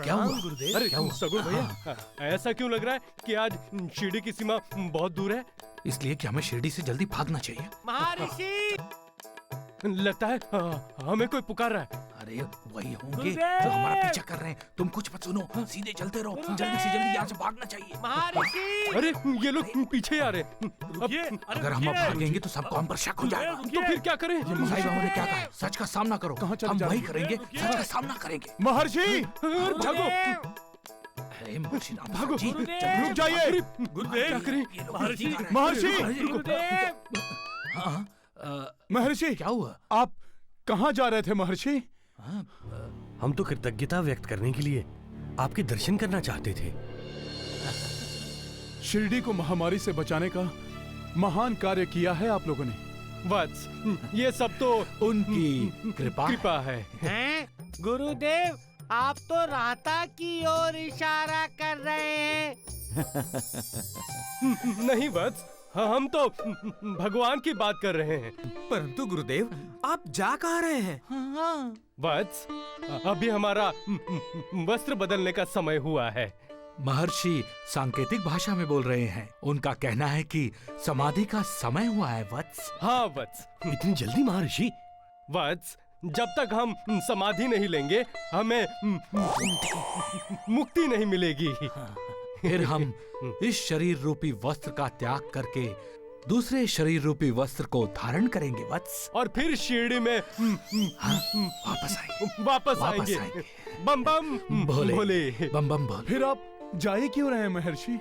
क्या हुआ गुरुदेव? अरे क्या हुआ? सगुन भैया, ऐसा क्यों लग रहा है कि आज शिरडी की सीमा बहुत दूर है? इसलिए कि हमें शिरडी से जल्दी भागना चाहिए। महर्षि, लगता है हमें कोई पुकार रहा है। अरे वही होंगे जो हमारा पीछा कर रहे हैं। तुम कुछ मत सुनो, सीधे चलते रहो। जल्दी से जल्दी यहाँ से भागना चाहिए। महर्षि, अरे ये लोग पीछे आ रहे हैं। अगर हम अब भागेंगे तो सबको हम पर शक हो जाएगा। तो फिर क्या करें? साईं बाबा ने क्या कहा है? सच का सामना करो। हम वही करेंगे, सच का सामना करेंगे। महर्षि भागो। अरे महर्षि राम भागो। जी, रुक जाइए। क्या करें? ये लोग गलती कर रहे हैं। महर्षि! गुरुदेव, हाँ, महर्षि क्या हुआ? आप कहाँ जा रहे थे महर्षि? हम तो कृतज्ञता व्यक्त करने के लिए आपके दर्शन करना चाहते थे। शिरडी को महामारी से बचाने का महान कार्य किया है आप लोगों ने। वत्स, ये सब तो उनकी कृपा है। हैं? गुरुदेव, आप तो राता की ओर इशारा कर रहे हैं। नहीं वत्स, हम तो भगवान की बात कर रहे हैं। परंतु गुरुदेव, आप जा कहाँ रहे हैं? वत्स, अभी हमारा वस्त्र बदलने का समय हुआ है। महर्षि सांकेतिक भाषा में बोल रहे हैं। उनका कहना है कि समाधि का समय हुआ है वत्स। हाँ वत्स। इतनी जल्दी महर्षि? वत्स, जब तक हम समाधि नहीं लेंगे हमें मुक्ति नहीं मिलेगी। फिर हम इस शरीर रूपी वस्त्र का त्याग करके दूसरे शरीर रूपी वस्त्र को धारण करेंगे वत्स। और फिर शिरडी में वापस आएंगे। बम बम भोले। बम बम भोले। फिर आप जाए क्यों रहे हैं महर्षि?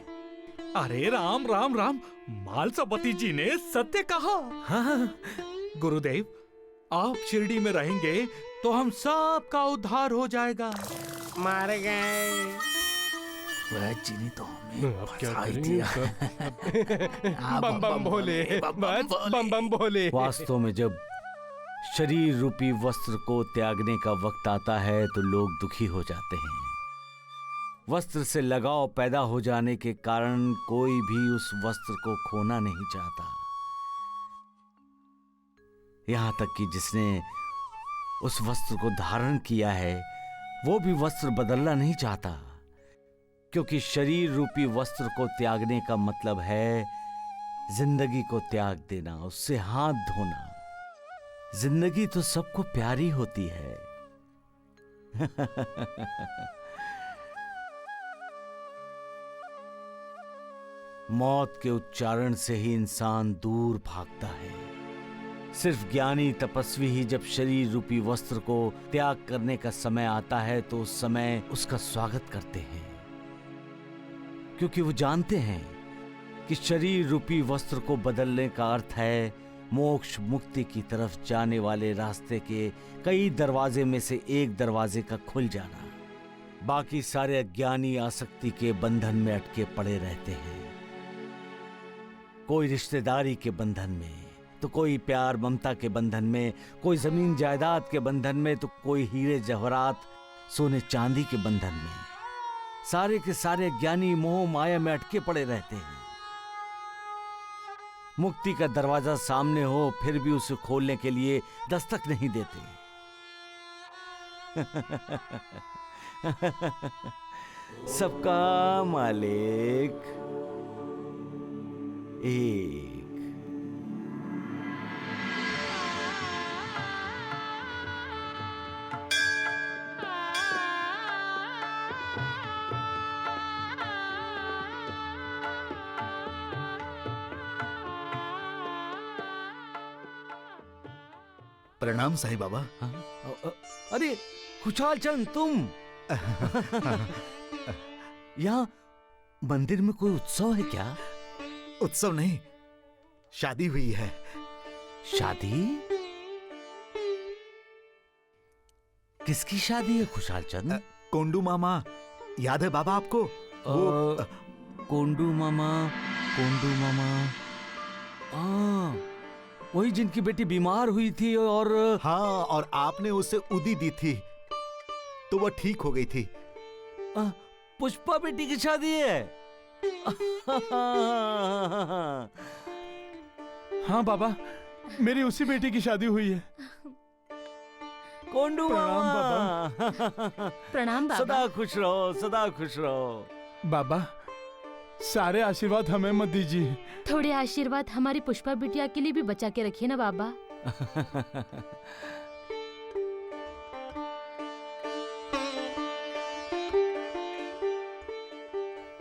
अरे राम राम राम, मालसापति जी ने सत्य कहा। हाँ, गुरुदेव, आप शिरडी में रहेंगे तो हम सब का उद्धार हो जाएगा। मर गए। वह चीनी तो हमें अब क्या फंसा ही करेंगे? दिया। बम बम भोले, बस बम बम भोले। वास्तव में जब शरीर रूपी वस्त्र को त्यागने का वक्त आता है तो लोग दुखी हो जाते हैं। वस्त्र से लगाव पैदा हो जाने के कारण कोई भी उस वस्त्र को खोना नहीं चाहता। यहां तक कि जिसने उस वस्त्र को धारण किया है वो भी वस्त्र बदलना नहीं चाहता, क्योंकि शरीर रूपी वस्त्र को त्यागने का मतलब है जिंदगी को त्याग देना, उससे हाथ धोना। जिंदगी तो सबको प्यारी होती है। मौत के उच्चारण से ही इंसान दूर भागता है। सिर्फ ज्ञानी तपस्वी ही जब शरीर रूपी वस्त्र को त्याग करने का समय आता है तो उस समय उसका स्वागत करते हैं, क्योंकि वो जानते हैं कि शरीर रूपी वस्त्र को बदलने का अर्थ है मोक्ष मुक्ति की तरफ जाने वाले रास्ते के कई दरवाजे में से एक दरवाजे का खुल जाना। बाकी सारे अज्ञानी आसक्ति के बंधन में अटके पड़े रहते हैं, कोई रिश्तेदारी के बंधन में, तो कोई प्यार ममता के बंधन में, कोई जमीन जायदाद के बंधन में, तो कोई हीरे जवाहरात सोने चांदी के बंधन में। सारे के सारे ज्ञानी मोह माया में अटके पड़े रहते हैं। मुक्ति का दरवाजा सामने हो फिर भी उसे खोलने के लिए दस्तक नहीं देते। सबका मालिक एक। प्रणाम साईं बाबा। अरे खुशहाल चंद, तुम यहाँ मंदिर में कोई उत्सव है क्या? उत्सव नहीं, शादी हुई है। शादी? किसकी शादी है खुशहाल चंद? कोंडू मामा, याद है बाबा आपको? कोंडू मामा, कोंडू मामा, वही जिनकी बेटी बीमार हुई थी और हाँ, और आपने उसे उदी दी थी तो वह ठीक हो गई थी। पुष्पा बेटी की शादी है। हाँ बाबा, मेरी उसी बेटी की शादी हुई है। कोंडू प्रणाम मामा। प्रणाम बाबा। सदा खुश रहो, सदा खुश रहो। बाबा, सारे आशीर्वाद हमें मत दीजिए। थोड़े आशीर्वाद हमारी पुष्पा बिटिया के लिए भी बचा के रखिए ना बाबा।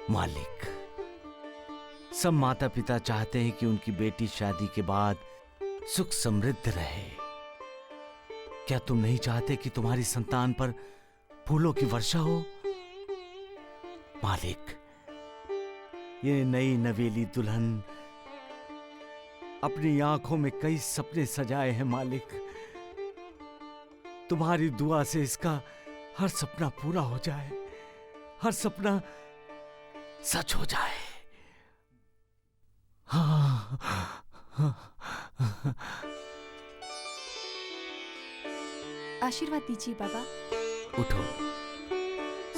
मालिक, सब माता पिता चाहते हैं कि उनकी बेटी शादी के बाद सुख समृद्ध रहे। क्या तुम नहीं चाहते कि तुम्हारी संतान पर फूलों की वर्षा हो? मालिक, ये नई नवेली दुल्हन अपनी आंखों में कई सपने सजाए हैं मालिक। तुम्हारी दुआ से इसका हर सपना पूरा हो जाए, हर सपना सच हो जाए। हाँ। आशीर्वाद दीजिए बाबा। उठो,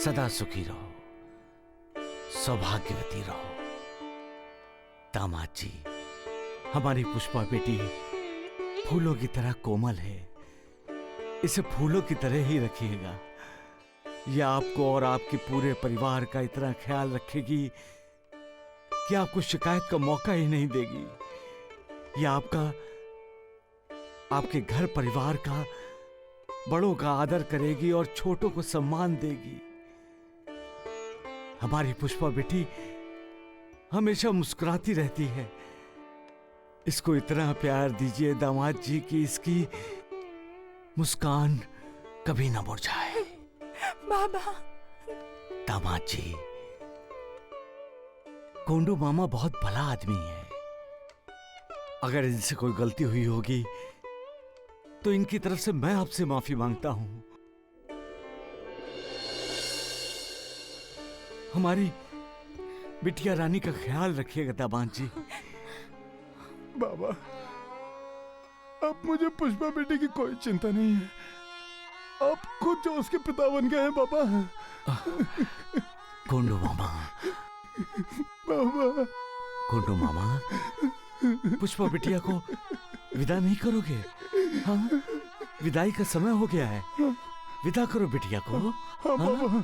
सदा सुखी रहो, सौभाग्यवती रहो। दामाद जी, हमारी पुष्पा बेटी फूलों की तरह कोमल है, इसे फूलों की तरह ही रखिएगा। यह आपको और आपके पूरे परिवार का इतना ख्याल रखेगी कि आपको शिकायत का मौका ही नहीं देगी। यह आपके घर परिवार का, बड़ों का आदर करेगी और छोटों को सम्मान देगी। हमारी पुष्पा बेटी हमेशा मुस्कुराती रहती है। इसको इतना प्यार दीजिए दामाद जी कि इसकी मुस्कान कभी ना मुरझाए। बाबा। दामाद जी, कोंडू मामा बहुत भला आदमी है। अगर इनसे कोई गलती हुई होगी तो इनकी तरफ से मैं आपसे माफी मांगता हूं। हमारी बिटिया रानी का ख्याल रखिएगा दामाद जी। बाबा, अब मुझे पुष्पा बेटी की कोई चिंता नहीं है। आप खुद जो उसके पिता बन गए हैं बाबा। कोंडू मामा, बाबा। कोंडू मामा, पुष्पा बिटिया को विदा नहीं करोगे? हाँ, विदाई का समय हो गया है, विदा करो बिटिया को। हाँ बाबा।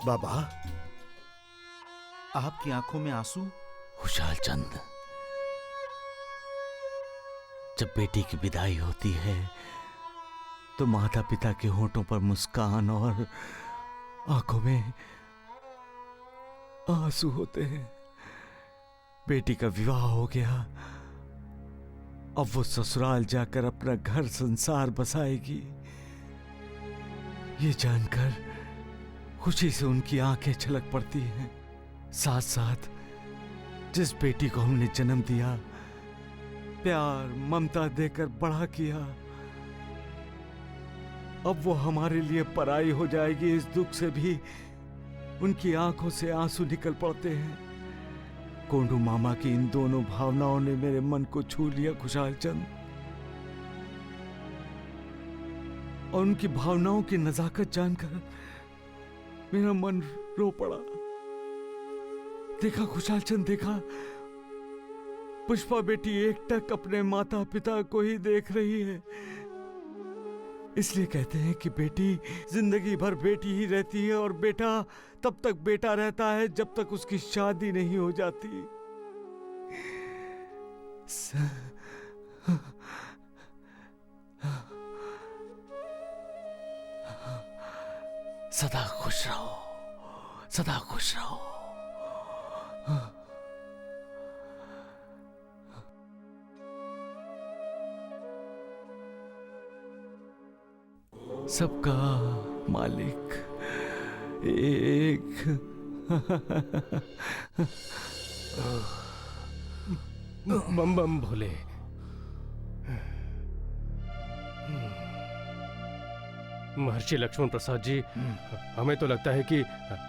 बाबा, आपकी आंखों में आंसू? खुशाल चंद, जब बेटी की विदाई होती है तो माता पिता के होठों पर मुस्कान और आंखों में आंसू होते हैं। बेटी का विवाह हो गया, अब वो ससुराल जाकर अपना घर संसार बसाएगी। ये जानकर खुशी से उनकी आंखें छलक पड़ती हैं। साथ साथ जिस बेटी को हमने जन्म दिया, प्यार ममता देकर बड़ा किया, अब वो हमारे लिए पराई हो जाएगी। इस दुख से भी उनकी आंखों से आंसू निकल पड़ते हैं। कोंडू मामा की इन दोनों भावनाओं ने मेरे मन को छू लिया खुशाल चंद, और उनकी भावनाओं की नजाकत जानकर मेरा मन रो पड़ा। देखा खुशाल चंद, देखा, पुष्पा बेटी एकटक अपने माता पिता को ही देख रही है। इसलिए कहते हैं कि बेटी जिंदगी भर बेटी ही रहती है और बेटा तब तक बेटा रहता है जब तक उसकी शादी नहीं हो जाती। सदा खुश रहो, सदा खुश रहो। सबका मालिक, एक बम बम भोले। महर्षि लक्ष्मण प्रसाद जी, हमें तो लगता है कि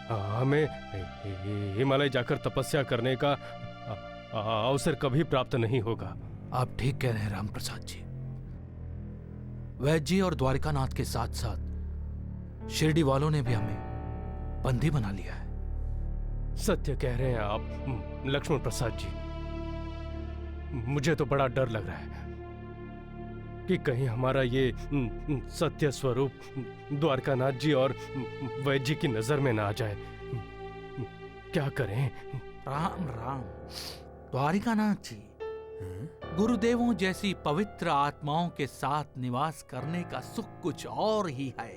हमें हिमालय जाकर तपस्या करने का अवसर कभी प्राप्त नहीं होगा। आप ठीक कह रहे हैं राम प्रसाद जी। वैद्य जी और द्वारिकानाथ के साथ साथ शिरडी वालों ने भी हमें बंदी बना लिया है। सत्य कह रहे हैं आप लक्ष्मण प्रसाद जी। मुझे तो बड़ा डर लग रहा है कि कहीं हमारा ये सत्य स्वरूप द्वारकानाथ जी और वैद्य जी की नजर में ना आ जाए। क्या करें? राम राम। द्वारिकानाथ जी, गुरुदेवों जैसी पवित्र आत्माओं के साथ निवास करने का सुख कुछ और ही है।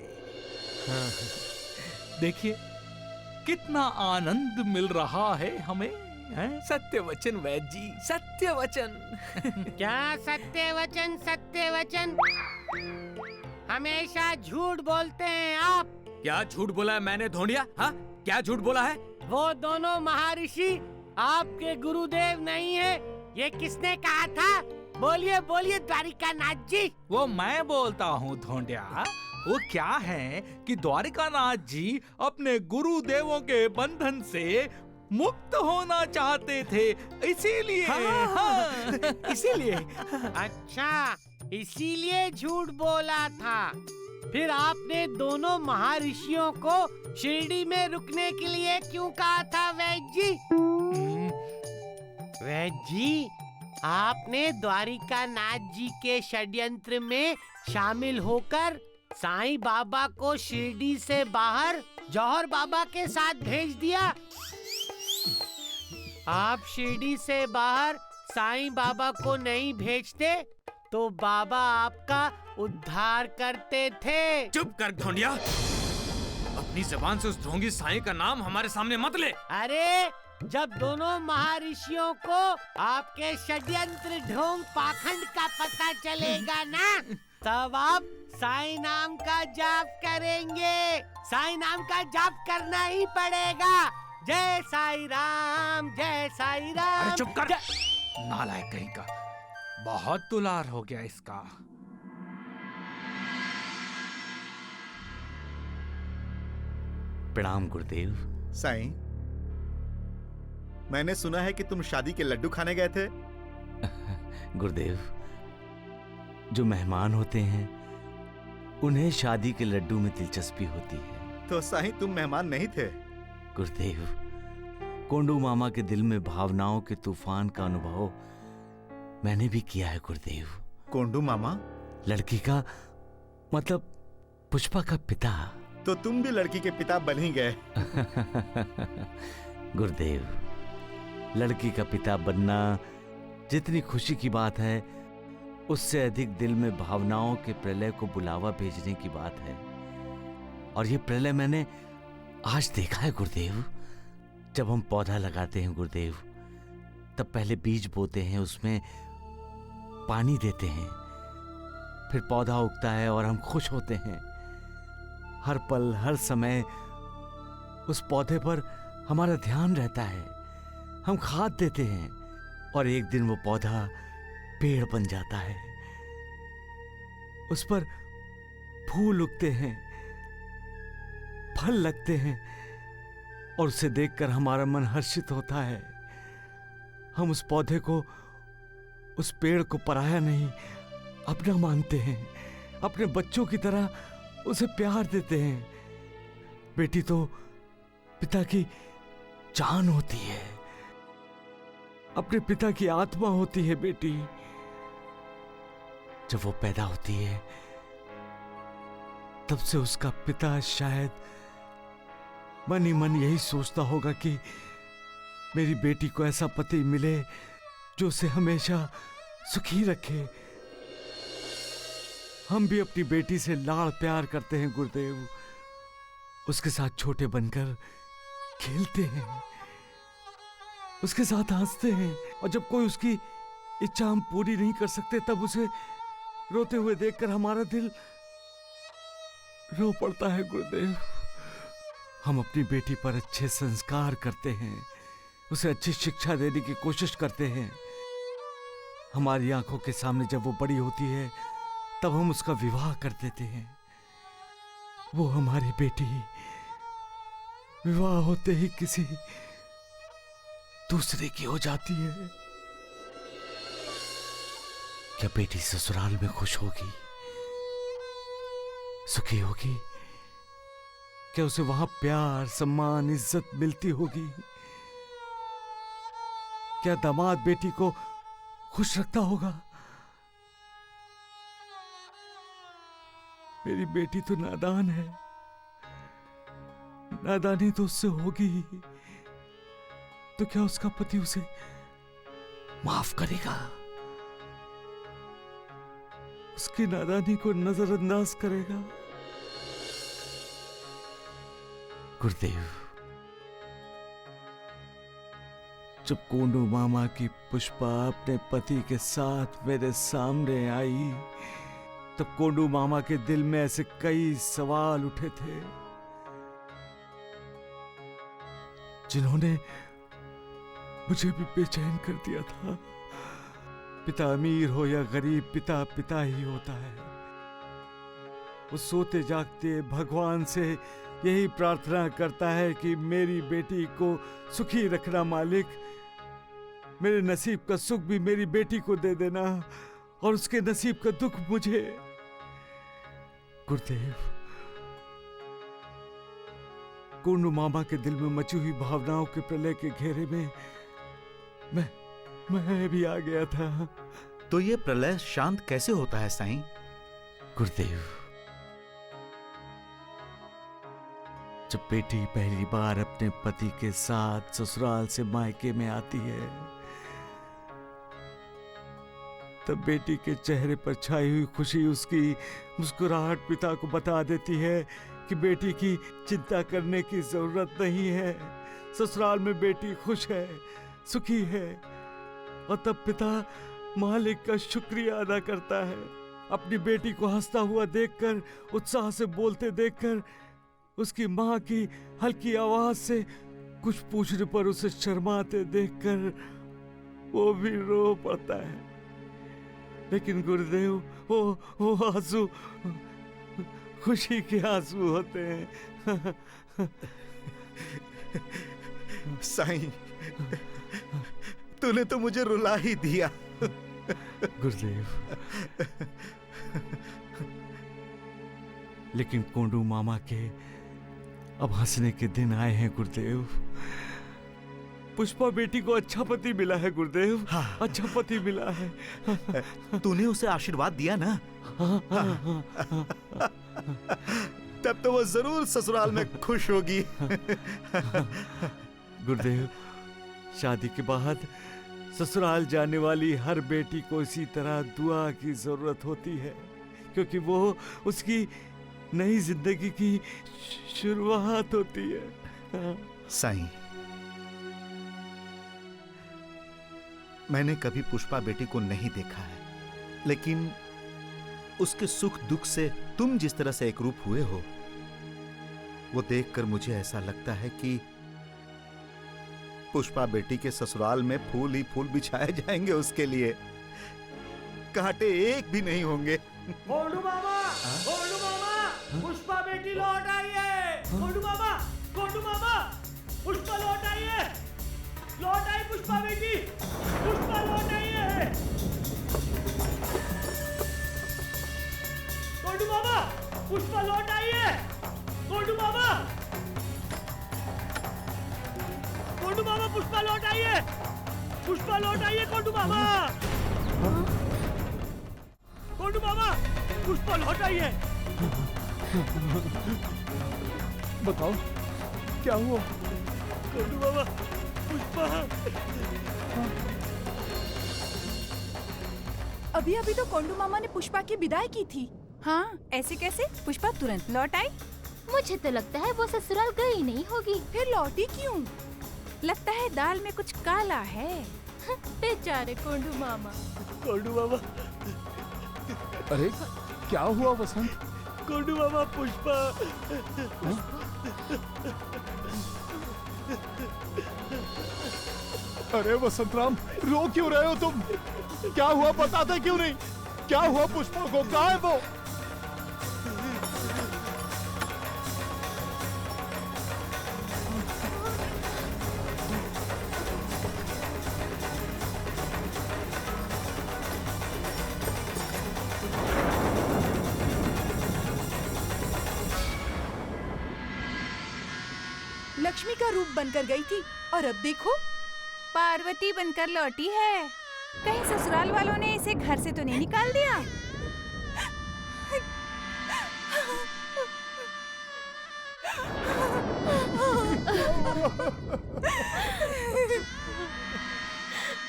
देखिए कितना आनंद मिल रहा है हमें। सत्य वचन वैद्य जी, सत्य वचन। क्या सत्य वचन? सत्य वचन हमेशा झूठ बोलते हैं आप। क्या झूठ बोला है मैंने ढोंडिया? हाँ, क्या झूठ बोला है? वो दोनों महर्षि आपके गुरुदेव नहीं है, ये किसने कहा था? बोलिए बोलिए द्वारिकानाथ जी। वो मैं बोलता हूँ ढोंडिया। वो क्या है कि द्वारिकानाथ जी अपने गुरुदेवों के बंधन से मुक्त होना चाहते थे, इसीलिए। इसीलिए। अच्छा, इसीलिए झूठ बोला था। फिर आपने दोनों महर्षियों को शिरडी में रुकने के लिए क्यों कहा था वैद्य जी? वैद्य जी, आपने द्वारिकानाथ जी के षड्यंत्र में शामिल होकर साईं बाबा को शिरडी से बाहर जौहर बाबा के साथ भेज दिया। आप शिरडी से बाहर साईं बाबा को नहीं भेजते तो बाबा आपका उद्धार करते थे। चुप कर ढोंडिया, अपनी जबान से उस ढोंगी साईं का नाम हमारे सामने मत ले। अरे, जब दोनों महर्षियों को आपके षड्यंत्र ढोंग पाखंड का पता चलेगा ना, तब आप साईं नाम का जाप करेंगे। साईं नाम का जाप करना ही पड़ेगा। जय साई राम, जय साई राम। अरे चुप कर, नालायक कहीं का। बहुत दुलार हो गया इसका। प्रणाम गुरुदेव। साईं, मैंने सुना है कि तुम शादी के लड्डू खाने गए थे। गुरुदेव, जो मेहमान होते हैं उन्हें शादी के लड्डू में दिलचस्पी होती है। तो साईं, तुम मेहमान नहीं थे। गुरुदेव, कोंडू मामा के दिल में भावनाओं के तूफान का अनुभव मैंने भी किया है गुरुदेव। कोंडू मामा? लड़की का मतलब पुष्पा का पिता। तो तुम भी लड़की के पिता बन ही गए। गुरुदेव, लड़की का पिता बनना जितनी खुशी की बात है, उससे अधिक दिल में भावनाओं के प्रलय को बुलावा भेजने की बात है। और ये प्रलय मैंने आज देखा है गुरुदेव। जब हम पौधा लगाते हैं गुरुदेव, तब पहले बीज बोते हैं, उसमें पानी देते हैं, फिर पौधा उगता है और हम खुश होते हैं। हर पल हर समय उस पौधे पर हमारा ध्यान रहता है। हम खाद देते हैं और एक दिन वो पौधा पेड़ बन जाता है। उस पर फूल उगते हैं, फल लगते हैं और उसे देखकर हमारा मन हर्षित होता है। हम उस पौधे को, उस पेड़ को पराया नहीं, अपना मानते हैं। अपने बच्चों की तरह उसे प्यार देते हैं। बेटी तो पिता की जान होती है, अपने पिता की आत्मा होती है बेटी। जब वो पैदा होती है तब से उसका पिता शायद मन ही मन यही सोचता होगा कि मेरी बेटी को ऐसा पति मिले जो उसे हमेशा सुखी रखे। हम भी अपनी बेटी से लाड़ प्यार करते हैं गुरुदेव। उसके साथ छोटे बनकर खेलते हैं, उसके साथ हंसते हैं, और जब कोई उसकी इच्छा हम पूरी नहीं कर सकते तब उसे रोते हुए देखकर हमारा दिल रो पड़ता है गुरुदेव। हम अपनी बेटी पर अच्छे संस्कार करते हैं, उसे अच्छी शिक्षा देने की कोशिश करते हैं। हमारी आंखों के सामने जब वो बड़ी होती है तब हम उसका विवाह कर देते हैं। वो हमारी बेटी विवाह होते ही किसी दूसरे की हो जाती है। क्या बेटी ससुराल में खुश होगी, सुखी होगी? क्या उसे वहां प्यार, सम्मान, इज्जत मिलती होगी? क्या दामाद बेटी को खुश रखता होगा? मेरी बेटी तो नादान है, नादानी तो उससे होगी ही, तो क्या उसका पति उसे माफ करेगा? उसकी नादानी को नजरअंदाज करेगा? गुरुदेव, जब कोंडू मामा की पुष्पा अपने पति के साथ मेरे सामने आई तब कोंडू मामा के दिल में ऐसे कई सवाल उठे थे जिन्होंने मुझे भी बेचैन कर दिया था। पिता अमीर हो या गरीब, पिता पिता ही होता है। वो सोते जागते भगवान से यही प्रार्थना करता है कि मेरी बेटी को सुखी रखना मालिक, मेरे नसीब का सुख भी मेरी बेटी को दे देना और उसके नसीब का दुख मुझे। गुरुदेव, कोंडू मामा के दिल में मची हुई भावनाओं के प्रलय के घेरे में मैं भी आ गया था। तो ये प्रलय शांत कैसे होता है साईं? गुरुदेव, जब बेटी पहली बार अपने पति के साथ ससुराल से मायके में आती है तब बेटी के चेहरे पर छाई हुई खुशी, उसकी मुस्कुराहट पिता को बता देती है कि बेटी की चिंता करने की जरूरत नहीं है, ससुराल में बेटी खुश है, सुखी है। और तब पिता मालिक का शुक्रिया अदा करता है। अपनी बेटी को हंसता हुआ देखकर, उत्साह से बोलते देखकर, उसकी माँ की हल्की आवाज से कुछ पूछने पर उसे शर्माते देखकर वो भी रो पड़ता है। लेकिन गुरुदेव, वो आंसू खुशी के आंसू होते हैं। साईं, तूने तो मुझे रुला ही दिया। गुरुदेव, लेकिन कोंडू मामा के अब हंसने के दिन आए हैं गुरुदेव। पुष्पा बेटी को अच्छा पति मिला है गुरुदेव। हाँ। अच्छा पति मिला है। तूने उसे आशीर्वाद दिया ना? तब तो वो जरूर ससुराल में खुश होगी। गुरुदेव, शादी के बाद ससुराल जाने वाली हर बेटी को इसी तरह दुआ की जरूरत होती है, क्योंकि वो उसकी नई जिंदगी की शुरुआत होती है। साईं, मैंने कभी पुष्पा बेटी को नहीं देखा है, लेकिन उसके सुख दुख से तुम जिस तरह से एकरूप हुए हो, वो देखकर मुझे ऐसा लगता है कि पुष्पा बेटी के ससुराल में फूल ही फूल बिछाए जाएंगे उसके लिए, कांटे एक भी नहीं होंगे। कोंडू मामा, पुष्पा बेटी लौट आई है। कोंडू मामा, पुष्पा लौट आई है। लौट आई पुष्पा बेटी, पुष्पा लौट आई है। कोंडू मामा, पुष्पा लौट आई है। कोंडू मामा, पुष्पा लौट आई है। पुष्पा लौट आई है। कोंडू मामा, पुष्पा लौट आई है। बताओ क्या हुआ? कोंडू मामा, पुष्पा। अभी अभी तो कोंडू मामा ने पुष्पा की विदाई की थी। हाँ, ऐसे कैसे पुष्पा तुरंत लौट आई? मुझे तो लगता है वो ससुराल गई नहीं होगी। फिर लौटी क्यों? लगता है दाल में कुछ काला है। बेचारे कोंडू मामा। कोंडू मामा, अरे क्या हुआ वसंत? कोंडू मामा, पुष्पा। अरे वसंतराम, रो क्यों रहे हो तुम? क्या हुआ बताते क्यों नहीं? क्या हुआ पुष्पा को? कहाँ है वो? लक्ष्मी का रूप बनकर गई थी और अब देखो पार्वती बनकर लौटी है। कहीं ससुराल वालों ने इसे घर से तो नहीं निकाल दिया?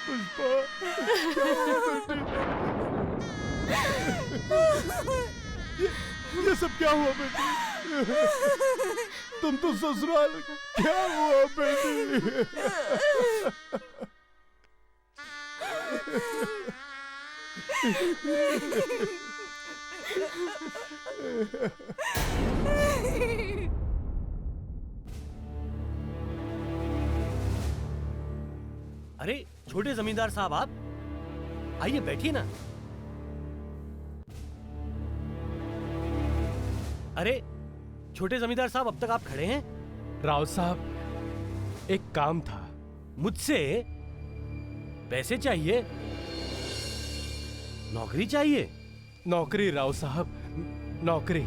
पुष्पा, क्या हुआ बेटी? ये सब क्या हुआ बेटी? तुम तो ससुराल, क्या हुआ बेटी? अरे छोटे जमींदार साहब, आप आइए, बैठिए ना। अरे छोटे जमींदार साहब, अब तक आप खड़े हैं? राव साहब, एक काम था। मुझसे पैसे चाहिए? नौकरी चाहिए? नौकरी राव साहब, नौकरी।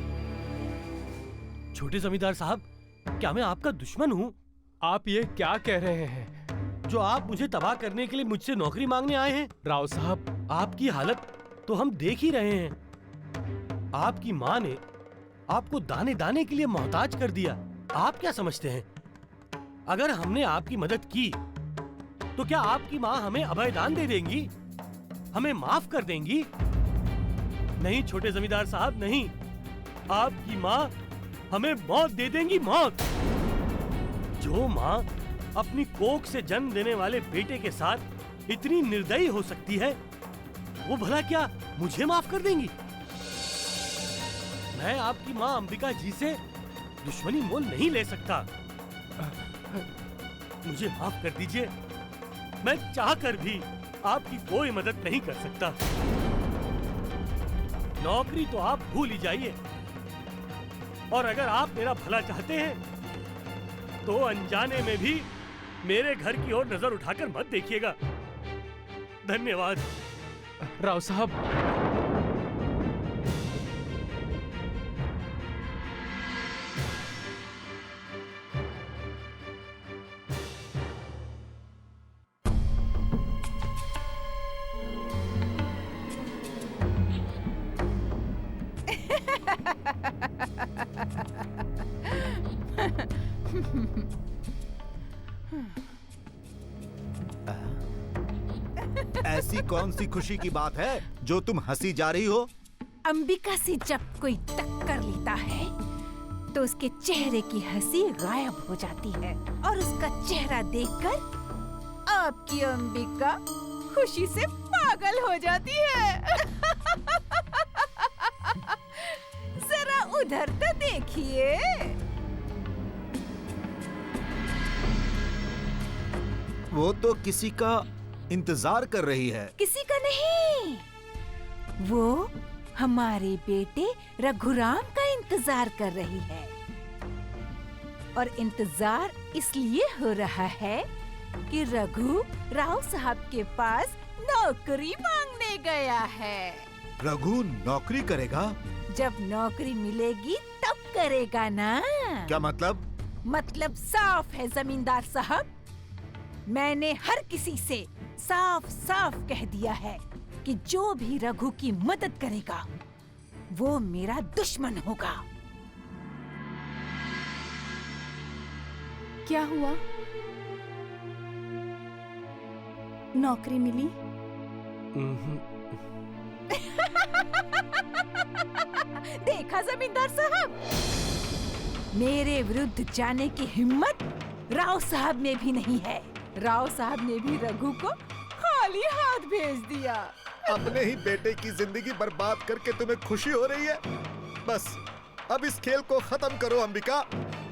छोटे जमींदार साहब, क्या मैं आपका दुश्मन हूँ? आप ये क्या कह रहे हैं? जो आप मुझे तबाह करने के लिए मुझसे नौकरी मांगने आए हैं? राव साहब, आपकी हालत तो हम देख ही रहे हैं। आपकी माँ ने आपको दाने दाने के लिए मोहताज कर दिया। आप क्या समझते हैं, अगर हमने आपकी मदद की तो क्या आपकी माँ हमें अभयदान दे देंगी, हमें माफ कर देंगी? नहीं छोटे जमींदार साहब, नहीं। आपकी माँ हमें मौत दे देंगी, मौत। जो माँ अपनी कोख से जन्म देने वाले बेटे के साथ इतनी निर्दयी हो सकती है, वो भला क्या मुझे माफ कर देंगी? मैं आपकी माँ अंबिका जी से दुश्मनी मोल नहीं ले सकता। मुझे माफ कर दीजिए। मैं चाहकर भी आपकी कोई मदद नहीं कर सकता। नौकरी तो आप भूल ही जाइए, और अगर आप मेरा भला चाहते हैं तो अनजाने में भी मेरे घर की ओर नजर उठाकर मत देखिएगा। धन्यवाद। राव साहब, ऐसी कौन सी खुशी की बात है जो तुम हंसी जा रही हो? अंबिका से जब कोई टक्कर लेता है तो उसके चेहरे की हंसी गायब हो जाती है, और उसका चेहरा देखकर आपकी अंबिका खुशी से पागल हो जाती है। जरा उधर तो देखिए। वो तो किसी का इंतजार कर रही है। किसी का नहीं, वो हमारे बेटे रघुराम का इंतजार कर रही है। और इंतजार इसलिए हो रहा है कि रघु राव साहब के पास नौकरी मांगने गया है। रघु नौकरी करेगा? जब नौकरी मिलेगी तब करेगा ना। क्या मतलब? मतलब साफ है जमींदार साहब। मैंने हर किसी से साफ साफ कह दिया है कि जो भी रघु की मदद करेगा वो मेरा दुश्मन होगा। क्या हुआ? नौकरी मिली? देखा जमींदार साहब, मेरे विरुद्ध जाने की हिम्मत राव साहब में भी नहीं है। राव साहब ने भी रघु को खाली हाथ भेज दिया। अपने ही बेटे की जिंदगी बर्बाद करके तुम्हें खुशी हो रही है? बस अब इस खेल को खत्म करो अंबिका।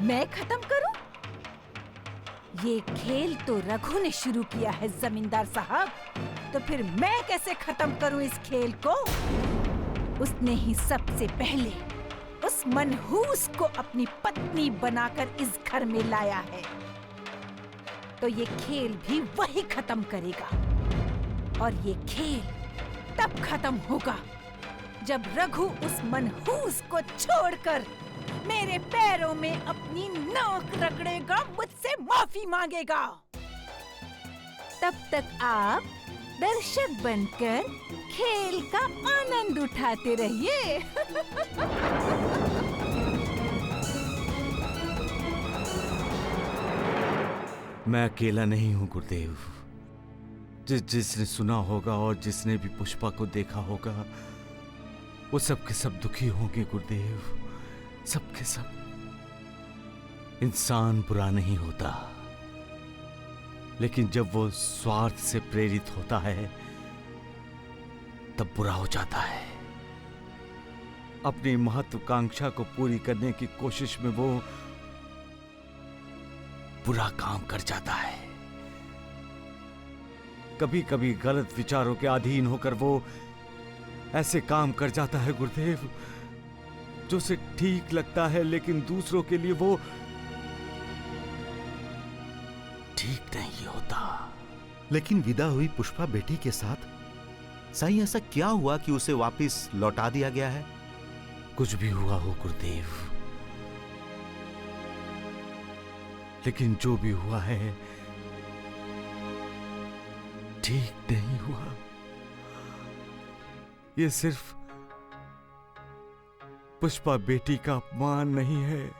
मैं खत्म करूं? ये खेल तो रघु ने शुरू किया है जमींदार साहब, तो फिर मैं कैसे खत्म करूं इस खेल को? उसने ही सबसे पहले उस मनहूस को अपनी पत्नी बनाकर इस घर में लाया है, तो ये खेल भी वही खत्म करेगा। और ये खेल तब खत्म होगा जब रघु उस मनहूस को छोड़कर मेरे पैरों में अपनी नाक रगड़ेगा, मुझसे माफी मांगेगा। तब तक आप दर्शक बनकर खेल का आनंद उठाते रहिए। मैं अकेला नहीं हूं गुरुदेव। जिसने सुना होगा और जिसने भी पुष्पा को देखा होगा, वो सब के सब दुखी होंगे गुरुदेव, सब के सब। इंसान बुरा नहीं होता, लेकिन जब वो स्वार्थ से प्रेरित होता है तब बुरा हो जाता है। अपनी महत्वाकांक्षा को पूरी करने की कोशिश में वो बुरा काम कर जाता है। कभी कभी गलत विचारों के अधीन होकर वो ऐसे काम कर जाता है गुरुदेव जो उसे ठीक लगता है, लेकिन दूसरों के लिए वो ठीक नहीं होता। लेकिन विदा हुई पुष्पा बेटी के साथ साईं ऐसा क्या हुआ कि उसे वापस लौटा दिया गया है? कुछ भी हुआ हो गुरुदेव, लेकिन जो भी हुआ है ठीक नहीं हुआ। ये सिर्फ पुष्पा बेटी का अपमान नहीं है,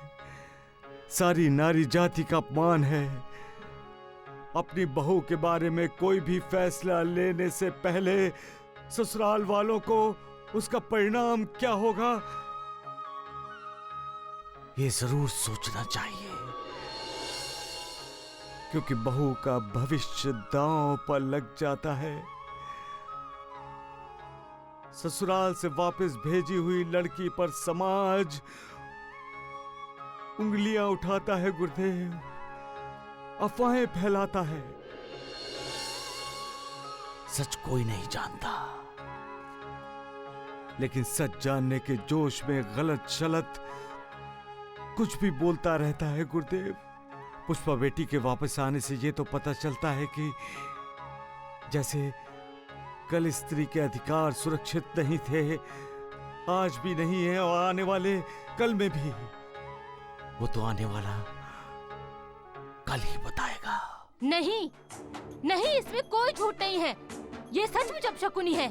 सारी नारी जाति का अपमान है। अपनी बहू के बारे में कोई भी फैसला लेने से पहले ससुराल वालों को उसका परिणाम क्या होगा ये जरूर सोचना चाहिए, क्योंकि बहू का भविष्य दांव पर लग जाता है। ससुराल से वापस भेजी हुई लड़की पर समाज उंगलियां उठाता है गुरुदेव, अफवाहें फैलाता है। सच कोई नहीं जानता, लेकिन सच जानने के जोश में गलत शलत कुछ भी बोलता रहता है गुरुदेव। पुष्पा बेटी के वापस आने से ये तो पता चलता है कि जैसे कल स्त्री के अधिकार सुरक्षित नहीं थे, आज भी नहीं है और आने वाले कल में भी। वो तो आने वाला कल ही बताएगा। नहीं नहीं, इसमें कोई झूठ नहीं है, ये सचमुच अपशकुनी है।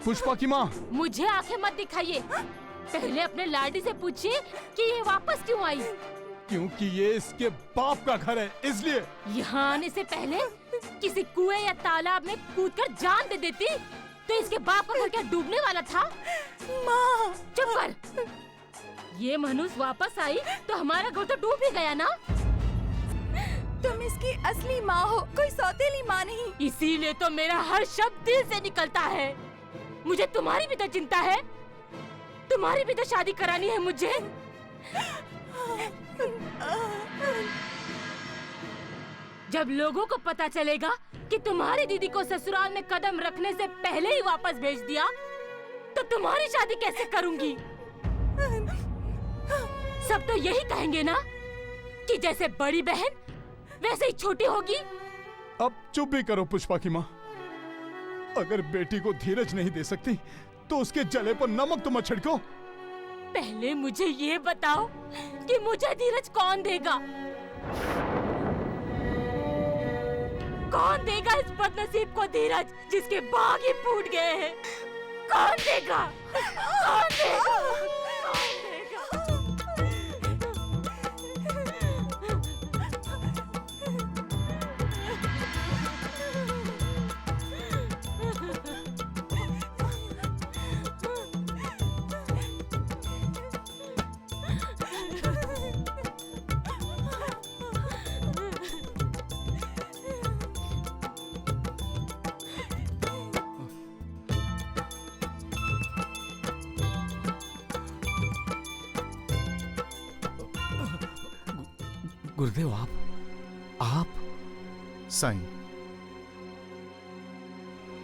पुष्पा की माँ, मुझे आंखें मत दिखाइए, पहले अपने लाडी से पूछिए कि ये वापस क्यों आई। क्योंकि ये इसके बाप का घर है, इसलिए। यहाँ आने से पहले किसी कुएं या तालाब में कूदकर जान दे देती तो इसके बाप का घर क्या डूबने वाला था? माँ, चुप कर। ये मनुष्य वापस आई तो हमारा घर तो डूब ही गया ना। तुम इसकी असली माँ हो, कोई सौतेली माँ नहीं। इसीलिए तो मेरा हर शब्द दिल से निकलता है। मुझे तुम्हारी भी तो चिंता है, तुम्हारी भी तो शादी करानी है मुझे। जब लोगों को पता चलेगा कि तुम्हारी दीदी को ससुराल में कदम रखने से पहले ही वापस भेज दिया, तो तुम्हारी शादी कैसे करूंगी? सब तो यही कहेंगे ना कि जैसे बड़ी बहन वैसे ही छोटी होगी। अब चुप भी करो पुष्पा की माँ। अगर बेटी को धीरज नहीं दे सकती तो उसके जले पर नमक तो मत छिड़को। पहले मुझे ये बताओ कि मुझे धीरज कौन देगा? कौन देगा इस बदनसीब को धीरज जिसके बाग ही फूट गए हैं? कौन देगा? कौन देगा? कौन देगा? गुरुदेव आप साईं,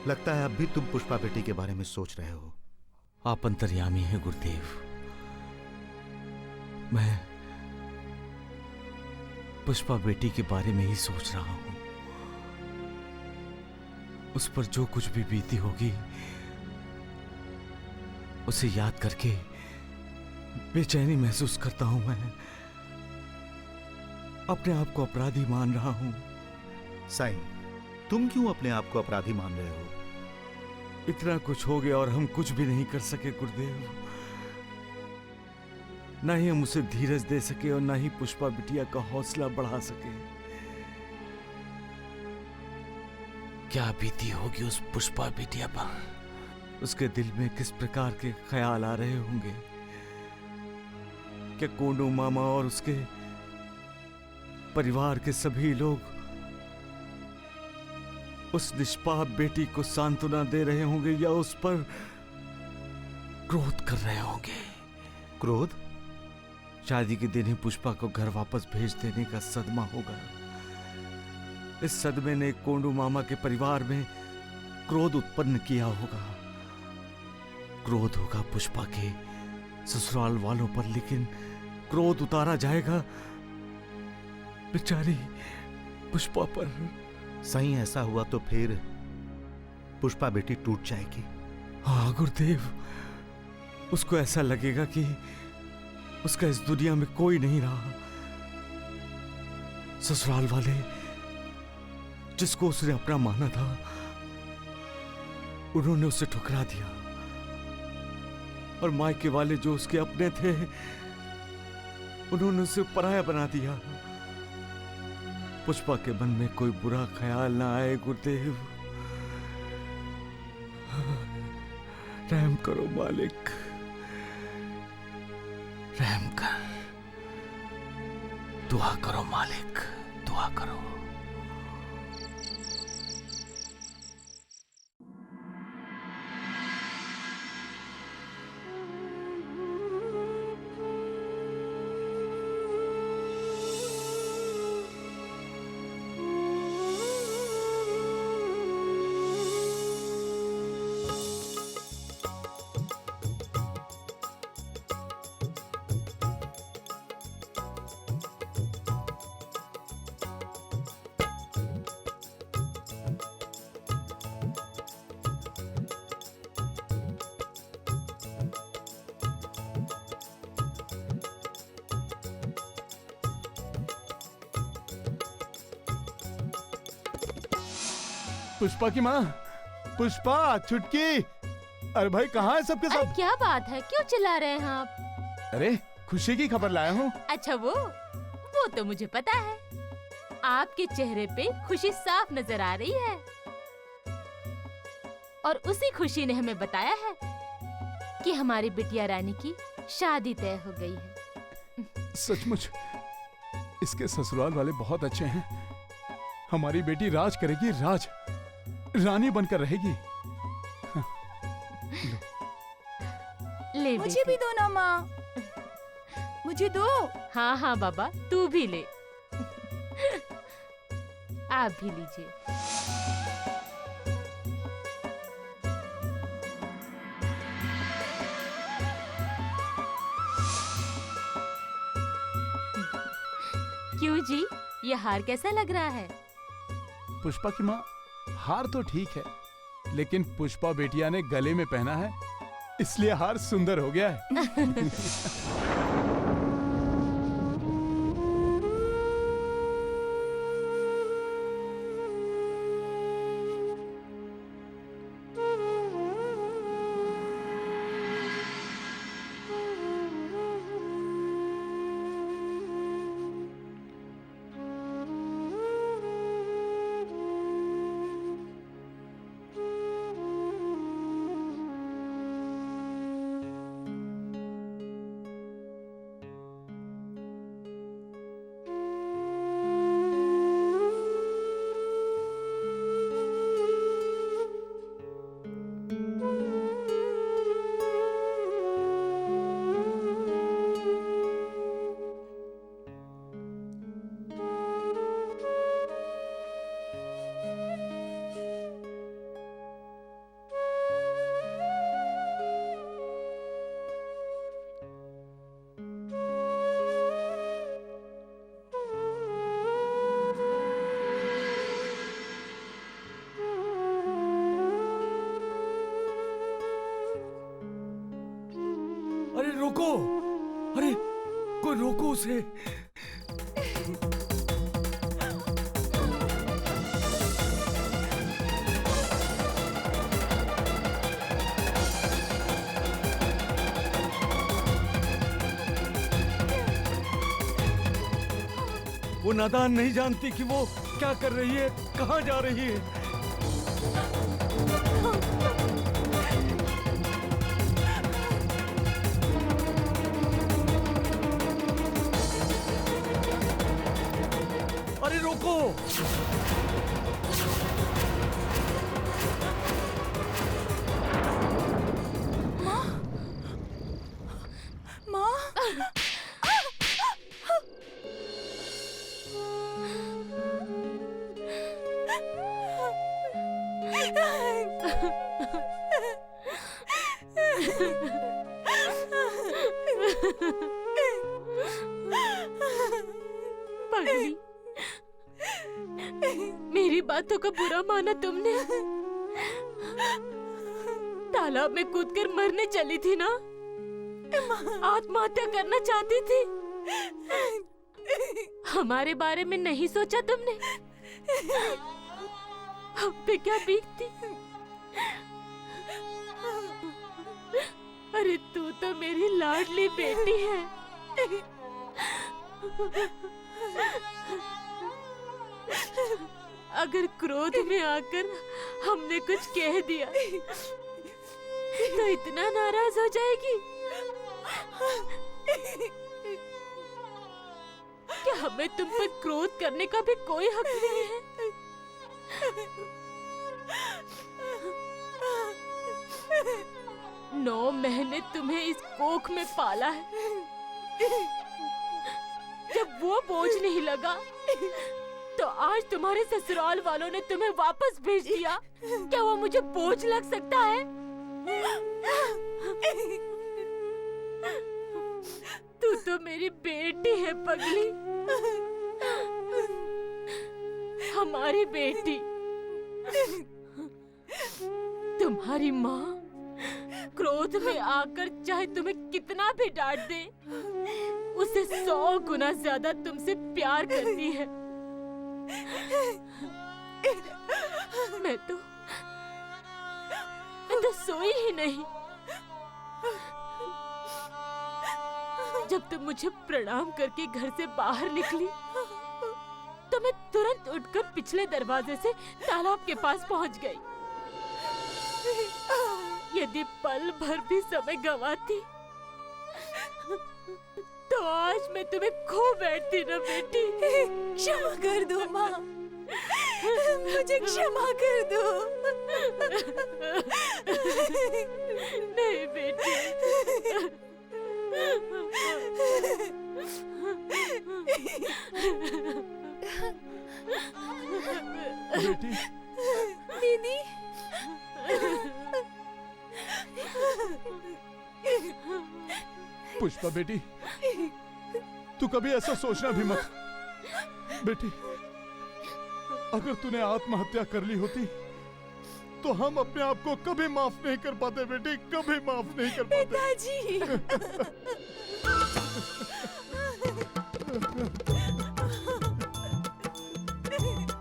लगता है अब भी तुम पुष्पा बेटी के बारे में सोच रहे हो। आप अंतर्यामी हैं गुरुदेव। मैं पुष्पा बेटी के बारे में ही सोच रहा हूं। उस पर जो कुछ भी बीती होगी उसे याद करके बेचैनी महसूस करता हूं। मैं अपने आप को अपराधी मान रहा हूं। साईं, तुम क्यों अपने आप को अपराधी मान रहे हो? इतना कुछ हो गया और हम कुछ भी नहीं कर सके गुरुदेव। ना ही हम उसे धीरज दे सके और ना ही पुष्पा बिटिया का हौसला बढ़ा सके। क्या बीती होगी उस पुष्पा बिटिया पर? उसके दिल में किस प्रकार के ख्याल आ रहे होंगे? क्या कोंडू मामा और उसके परिवार के सभी लोग उस निष्पाप बेटी को सांत्वना दे रहे होंगे या उस पर क्रोध कर रहे होंगे? क्रोध? शादी के दिन ही पुष्पा को घर वापस भेज देने का सदमा होगा। इस सदमे ने कोंडू मामा के परिवार में क्रोध उत्पन्न किया होगा। क्रोध होगा पुष्पा के ससुराल वालों पर, लेकिन क्रोध उतारा जाएगा बेचारी पुष्पा पर। सही ऐसा हुआ तो फिर पुष्पा बेटी टूट जाएगी। हाँ गुरुदेव, उसको ऐसा लगेगा कि उसका इस दुनिया में कोई नहीं रहा। ससुराल वाले जिसको उसने अपना माना था, उन्होंने उसे ठुकरा दिया, और मायके वाले जो उसके अपने थे, उन्होंने उसे पराया बना दिया। पुष्पा के मन में कोई बुरा ख्याल ना आए गुरुदेव। रहम करो मालिक, रहम कर। दुआ करो मालिक, दुआ करो। पुष्पा की माँ, पुष्पा, चुटकी, अरे भाई कहाँ है सबके अरे सब? क्या बात है, क्यों चिल्ला रहे हैं आप? अरे खुशी की खबर लाया हूँ। अच्छा वो तो मुझे पता है। आपके चेहरे पे खुशी साफ नजर आ रही है, और उसी खुशी ने हमें बताया है कि हमारी बिटिया रानी की शादी तय हो गई है। सचमुच इसके ससुराल वाले बहुत अच्छे हैं। हमारी बेटी राज करेगी, राज, रानी बनकर रहेगी। ले मुझे भी दो ना माँ, मुझे दो। हाँ हाँ बाबा, तू भी ले। आप भी लीजिए। क्यों जी, ये हार कैसा लग रहा है? पुष्पा की माँ, हार तो ठीक है, लेकिन पुष्पा बेटिया ने गले में पहना है, इसलिए हार सुंदर हो गया है। रोको, अरे कोई रोको उसे। वो नादान नहीं जानती कि वो क्या कर रही है, कहाँ जा रही है। अरे रोको। माँ, पगली, मेरी बातों का बुरा माना तुमने। तालाब में कूदकर मरने चली थी ना, आत्महत्या करना चाहती थी। हमारे बारे में नहीं सोचा तुमने? हम पे क्या बीतती। अरे तू तो मेरी लाडली बेटी है। अगर क्रोध में आकर हमने कुछ कह दिया तो इतना नाराज हो जाएगी? क्या हमें तुम पर क्रोध करने का भी कोई हक नहीं है? 9 महीने तुम्हें इस कोख में पाला है। जब वो बोझ नहीं लगा तो आज तुम्हारे ससुराल वालों ने तुम्हें वापस भेज दिया। क्या वो मुझे बोझ लग सकता है? तू तो मेरी बेटी है पगली, हमारी बेटी। तुम्हारी माँ क्रोध में आकर चाहे तुम्हें कितना भी डांट दे, उसे 100 गुना ज्यादा तुमसे प्यार करती है। मैं तो सोई ही नहीं। जब तुम मुझे प्रणाम करके घर से बाहर निकली तो मैं तुरंत उठकर पिछले दरवाजे से तालाब के पास पहुंच गई। यदि पल भर भी समय गंवाती तो आज मैं तुम्हें खो बैठती ना बेटी। क्षमा कर दो माँ, मुझे क्षमा कर दो। नहीं बेटी, बेटी, दीदी, पुष्पा बेटी, तू कभी ऐसा सोचना भी मत। बेटी, अगर तूने आत्महत्या कर ली होती तो हम अपने आप को कभी माफ नहीं कर पाते बेटी, कभी माफ नहीं कर पाते। पिताजी।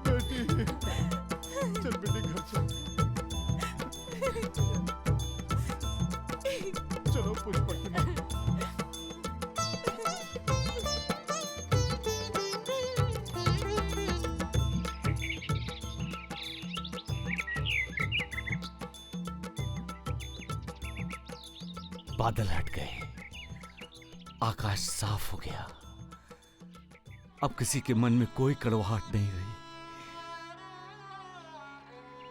बेटी, चल बेटी घर चल। चलो पुष्पा की माँ। बादल हट गए, आकाश साफ हो गया। अब किसी के मन में कोई कड़वाहट नहीं रही।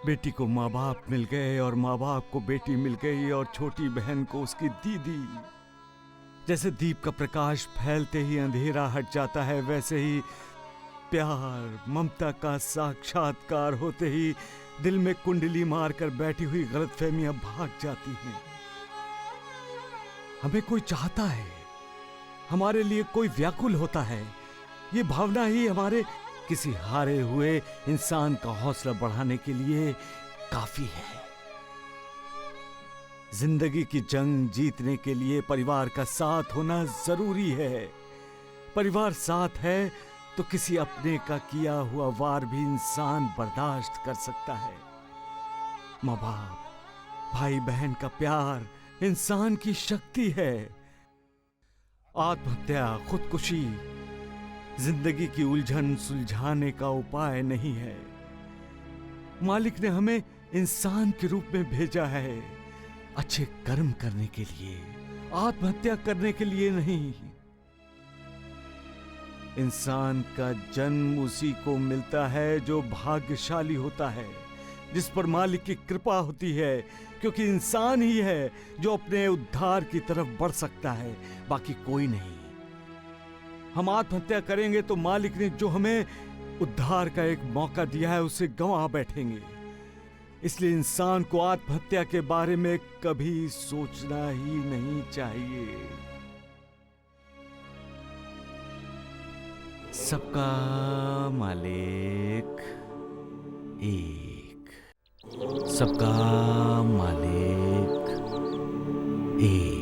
बेटी को माँ बाप मिल गए और माँ बाप को बेटी मिल गई और छोटी बहन को उसकी दीदी। जैसे दीप का प्रकाश फैलते ही अंधेरा हट जाता है, वैसे ही प्यार ममता का साक्षात्कार होते ही दिल में कुंडली मारकर बैठी हुई गलतफहमियां भाग जाती हैं। हमें कोई चाहता है, हमारे लिए कोई व्याकुल होता है। ये भावना ही हमारे किसी हारे हुए इंसान का हौसला बढ़ाने के लिए काफी है। जिंदगी की जंग जीतने के लिए परिवार का साथ होना जरूरी है। परिवार साथ है तो किसी अपने का किया हुआ वार भी इंसान बर्दाश्त कर सकता है। माँ बाप, भाई बहन का प्यार इंसान की शक्ति है। आत्महत्या, खुदकुशी जिंदगी की उलझन सुलझाने का उपाय नहीं है। मालिक ने हमें इंसान के रूप में भेजा है अच्छे कर्म करने के लिए, आत्महत्या करने के लिए नहीं। इंसान का जन्म उसी को मिलता है जो भाग्यशाली होता है, जिस पर मालिक की कृपा होती है, क्योंकि इंसान ही है जो अपने उद्धार की तरफ बढ़ सकता है, बाकी कोई नहीं। हम आत्महत्या करेंगे तो मालिक ने जो हमें उद्धार का एक मौका दिया है उसे गंवा बैठेंगे। इसलिए इंसान को आत्महत्या के बारे में कभी सोचना ही नहीं चाहिए। सबका मालिक एक, सबका मालिक एक।